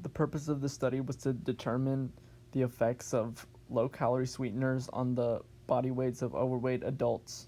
The purpose of the study was to determine the effects of low-calorie sweeteners on the body weights of overweight adults.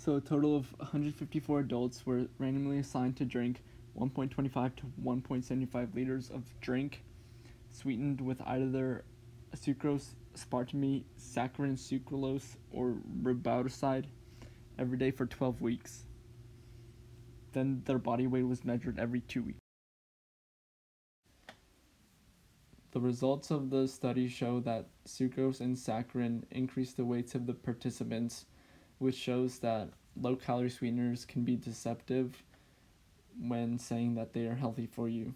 So a total of 154 adults were randomly assigned to drink 1.25 to 1.75 liters of drink sweetened with either sucrose, aspartame, saccharin, sucralose, or riboside every day for 12 weeks. Then their body weight was measured every 2 weeks. The results of the study show that sucrose and saccharin increase the weights of the participants, which shows that low-calorie sweeteners can be deceptive when saying that they are healthy for you.